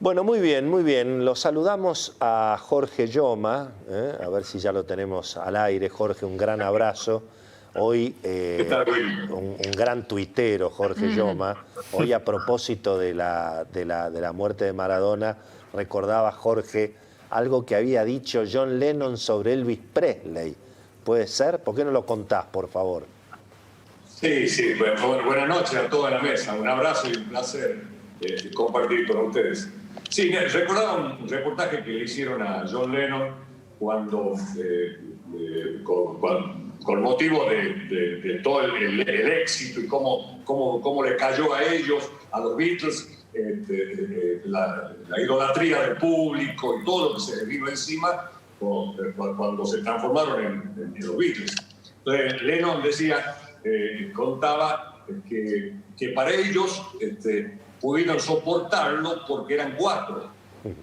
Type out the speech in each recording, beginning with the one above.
Bueno, muy bien, muy bien. Lo saludamos a Jorge Yoma, a ver si ya lo tenemos al aire. Jorge, un gran abrazo. Hoy ¿Qué tal, Will? un gran tuitero, Jorge Yoma. Hoy a propósito de la muerte de Maradona, recordaba Jorge algo que había dicho John Lennon sobre Elvis Presley. ¿Puede ser? ¿Por qué no lo contás, por favor? Sí, buenas noches a toda la mesa. Un abrazo y un placer compartir con ustedes. Sí, recordaba un reportaje que le hicieron a John Lennon cuando, con motivo de todo el éxito y cómo le cayó a ellos, a los Beatles, la idolatría del público y todo lo que se les vino encima cuando se transformaron en los Beatles. Entonces, Lennon decía, contaba que para ellos pudieron soportarlo porque eran 4.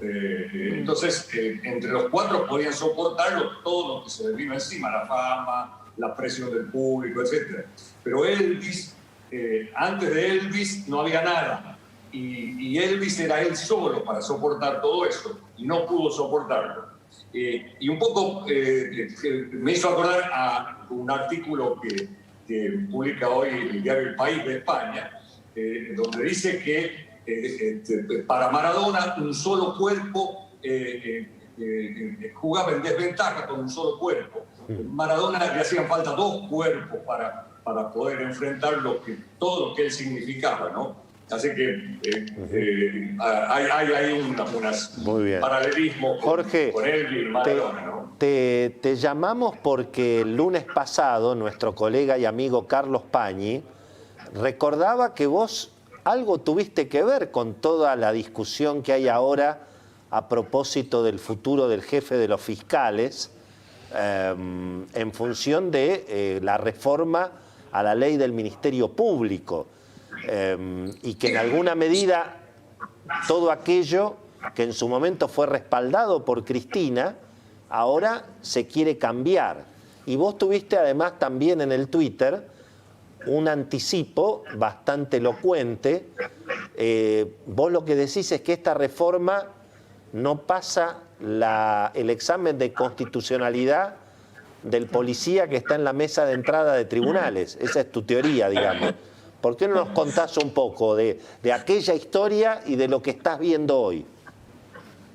Entonces, entre los 4 podían soportarlo todo lo que se les vino encima, la fama, la presión del público, etc. Pero Elvis, antes de Elvis no había nada. Y Elvis era él solo para soportar todo eso y no pudo soportarlo. Y un poco me hizo acordar a un artículo que publica hoy el diario El País de España, donde dice que para Maradona un solo cuerpo jugaba en desventaja con un solo cuerpo. Maradona le hacían falta 2 cuerpos para poder enfrentar todo lo que él significaba, ¿no? Así que hay unos paralelismos Jorge, con él y Maradona, ¿no? Te llamamos porque el lunes pasado nuestro colega y amigo Carlos Pañi recordaba que vos algo tuviste que ver con toda la discusión que hay ahora a propósito del futuro del jefe de los fiscales en función de la reforma a la ley del Ministerio Público. Y que en alguna medida todo aquello que en su momento fue respaldado por Cristina, ahora se quiere cambiar. Y vos tuviste además también en el Twitter un anticipo bastante elocuente. Vos lo que decís es que esta reforma no pasa el examen de constitucionalidad del policía que está en la mesa de entrada de tribunales. Esa es tu teoría, digamos. ¿Por qué no nos contás un poco de aquella historia y de lo que estás viendo hoy?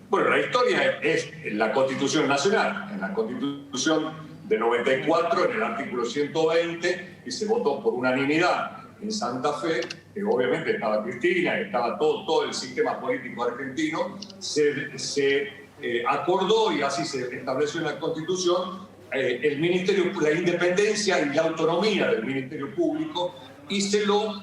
Bueno, la historia es en la Constitución Nacional, en la Constitución de 94, en el artículo 120, que se votó por unanimidad en Santa Fe, que obviamente estaba Cristina, estaba todo el sistema político argentino, se acordó y así se estableció en la Constitución el ministerio, la independencia y la autonomía del Ministerio Público, y se lo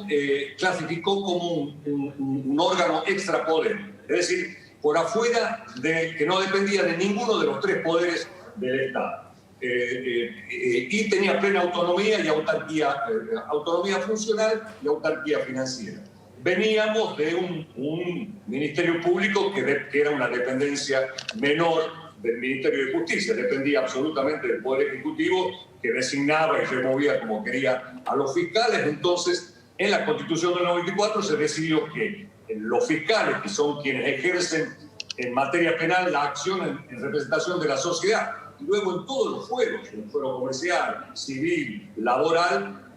clasificó como un órgano extrapoder, es decir, por afuera que no dependía de ninguno de los 3 poderes del Estado. Y tenía plena autonomía y autonomía funcional y autarquía financiera. Veníamos de un Ministerio Público que era una dependencia menor del Ministerio de Justicia, dependía absolutamente del Poder Ejecutivo, que designaba y removía como quería a los fiscales. Entonces, en la Constitución del 94 se decidió que los fiscales, que son quienes ejercen en materia penal la acción en representación de la sociedad, y luego en todos los fueros, en el fuero comercial, civil, laboral,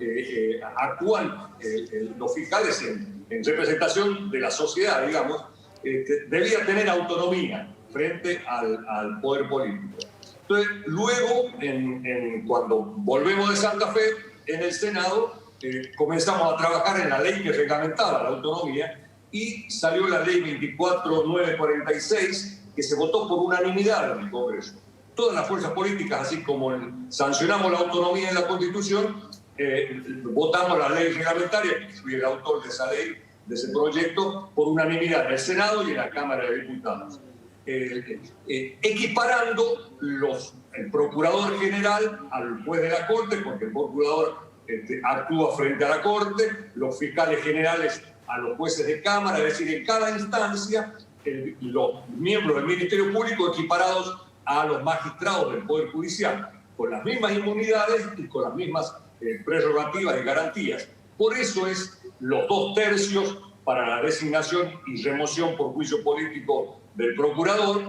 actúan los fiscales en representación de la sociedad, digamos, debía tener autonomía frente al poder político. Entonces, luego, cuando volvemos de Santa Fe, en el Senado, comenzamos a trabajar en la ley que reglamentaba la autonomía y salió la ley 24946, que se votó por unanimidad en el Congreso. Todas las fuerzas políticas, así como sancionamos la autonomía en la Constitución, votamos la ley reglamentaria, que fui el autor de esa ley, de ese proyecto, por unanimidad en el Senado y en la Cámara de Diputados. Equiparando el procurador general al juez de la Corte, porque el procurador actúa frente a la Corte, los fiscales generales a los jueces de Cámara, es decir, en cada instancia los miembros del Ministerio Público equiparados a los magistrados del Poder Judicial, con las mismas inmunidades y con las mismas prerrogativas y garantías. Por eso es los 2/3 para la designación y remoción por juicio político del procurador,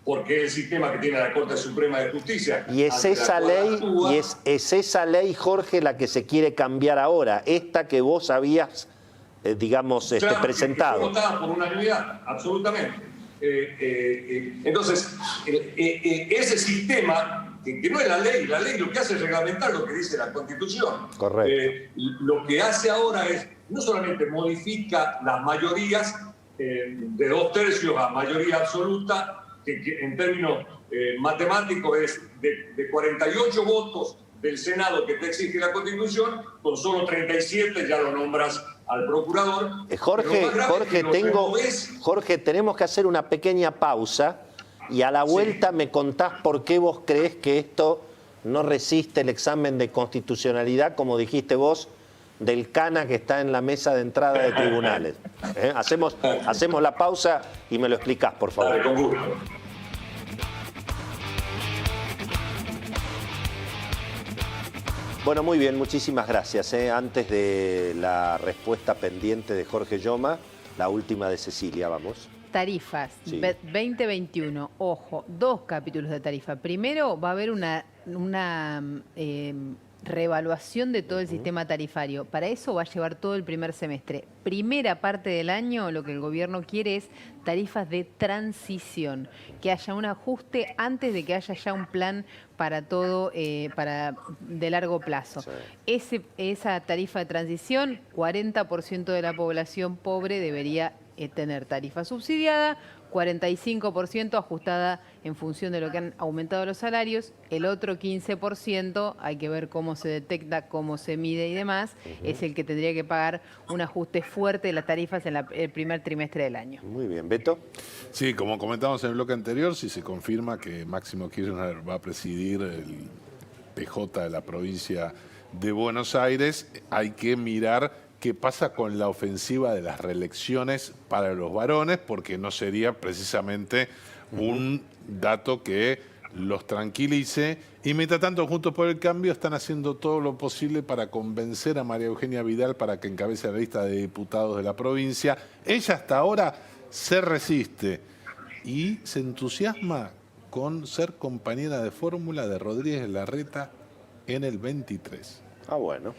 porque es el sistema que tiene la Corte Suprema de Justicia. Y es esa ley, es esa ley, Jorge, la que se quiere cambiar ahora, esta que vos habías, digamos, claro, presentado. Que votada por unanimidad, absolutamente. Entonces, ese sistema, que no es la ley lo que hace es reglamentar lo que dice la Constitución. Correcto. Lo que hace ahora es, no solamente modifica las mayorías de 2/3 a mayoría absoluta, que en términos matemáticos es de 48 votos del Senado que te exige la Constitución, con solo 37 ya lo nombras al procurador. Jorge, tenemos que hacer una pequeña pausa y a la vuelta me contás por qué vos creés que esto no resiste el examen de constitucionalidad, como dijiste vos, del CANA que está en la mesa de entrada de tribunales. Hacemos la pausa y me lo explicás, por favor. Dale, con gusto. Bueno, muy bien, muchísimas gracias. Antes de la respuesta pendiente de Jorge Yoma, la última de Cecilia, vamos. Tarifas, Sí. 2021, ojo, 2 capítulos de tarifa. Primero va a haber una reevaluación de todo el sistema tarifario. Para eso va a llevar todo el primer semestre. Primera parte del año lo que el gobierno quiere es tarifas de transición, que haya un ajuste antes de que haya ya un plan para todo de largo plazo. Sí. Esa tarifa de transición, 40% de la población pobre debería tener tarifa subsidiada, 45% ajustada en función de lo que han aumentado los salarios, el otro 15%, hay que ver cómo se detecta, cómo se mide y demás, es el que tendría que pagar un ajuste fuerte de las tarifas en el primer trimestre del año. Muy bien, ¿Beto? Sí, como comentamos en el bloque anterior, si se confirma que Máximo Kirchner va a presidir el PJ de la provincia de Buenos Aires, hay que mirar qué pasa con la ofensiva de las reelecciones para los varones, porque no sería precisamente un dato que los tranquilice. Y mientras tanto, Juntos por el Cambio están haciendo todo lo posible para convencer a María Eugenia Vidal para que encabece la lista de diputados de la provincia. Ella hasta ahora se resiste y se entusiasma con ser compañera de fórmula de Rodríguez Larreta en el 23. Ah, bueno.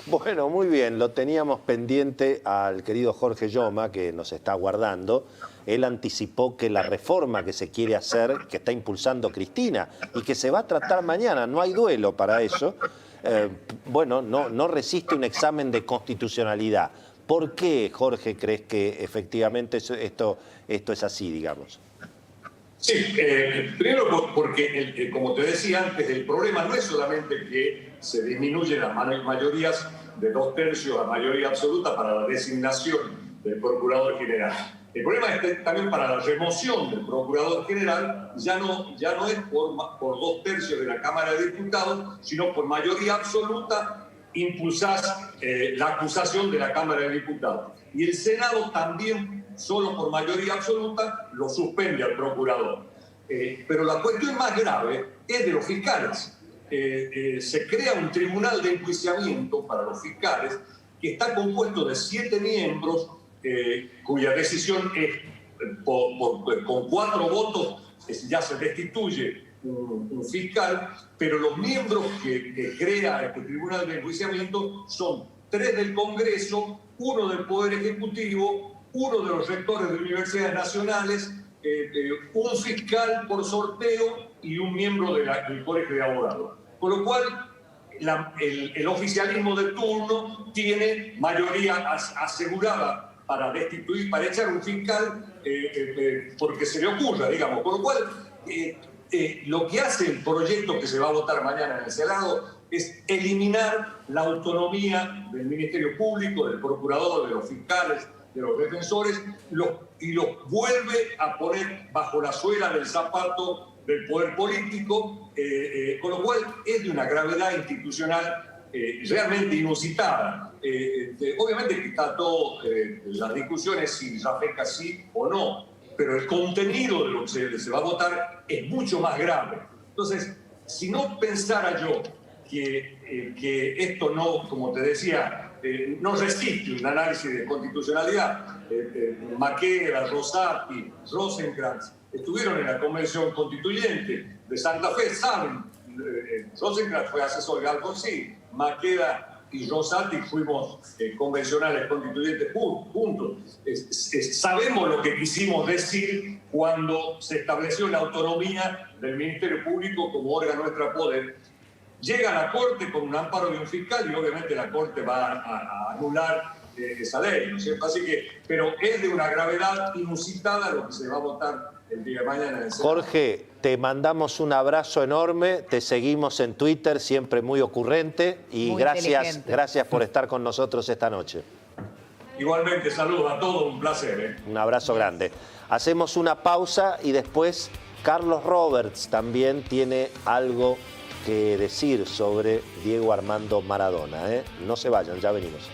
Bueno, muy bien, lo teníamos pendiente al querido Jorge Yoma, que nos está aguardando. Él anticipó que la reforma que se quiere hacer, que está impulsando Cristina, y que se va a tratar mañana, no hay duelo para eso, no resiste un examen de constitucionalidad. ¿Por qué, Jorge, crees que efectivamente esto es así, digamos? Sí, primero porque, como te decía antes, el problema no es solamente que se disminuyen las mayorías de 2/3 a mayoría absoluta para la designación del Procurador General. El problema es que también para la remoción del Procurador General ya no es por 2/3 de la Cámara de Diputados, sino por mayoría absoluta impulsás la acusación de la Cámara de Diputados. Y el Senado también, solo por mayoría absoluta, lo suspende al procurador. Pero la cuestión más grave es de los fiscales. Se crea un tribunal de enjuiciamiento para los fiscales que está compuesto de 7 miembros cuya decisión es con 4 votos ya se destituye un fiscal, pero los miembros que crea este tribunal de enjuiciamiento son 3 del Congreso, 1 del Poder Ejecutivo, 1 de los rectores de universidades nacionales, un fiscal por sorteo y un miembro del Colegio de Abogados. Con lo cual, el oficialismo de turno tiene mayoría asegurada para destituir, para echar un fiscal porque se le ocurra, digamos. Con lo cual, lo que hace el proyecto que se va a votar mañana en el Senado es eliminar la autonomía del Ministerio Público, del Procurador, de los fiscales, de los defensores, y los vuelve a poner bajo la suela del zapato del poder político, con lo cual es de una gravedad institucional realmente inusitada. Obviamente que está todo, las discusiones si Rafeca sí o no, pero el contenido de lo que se va a votar es mucho más grave. Entonces, si no pensara yo que esto no, como te decía, no resiste un análisis de constitucionalidad. Maqueda, Rosati, Rosenkrantz estuvieron en la Convención Constituyente de Santa Fe, saben. Rosenkrantz fue asesor de Alfonsín, Maqueda y Rosati fuimos convencionales constituyentes juntos. Sabemos lo que quisimos decir cuando se estableció la autonomía del Ministerio Público como órgano extrapoder. Llega a la Corte con un amparo de un fiscal y obviamente la Corte va a anular esa ley, ¿no es cierto? Así que, pero es de una gravedad inusitada lo que se va a votar el día de mañana en el Senado. Jorge, te mandamos un abrazo enorme, te seguimos en Twitter, siempre muy ocurrente, y Muy inteligente. gracias por estar con nosotros esta noche. Igualmente, saludos a todos, un placer. Un abrazo grande. Hacemos una pausa y después Carlos Roberts también tiene algo que decir sobre Diego Armando Maradona. No se vayan, ya venimos.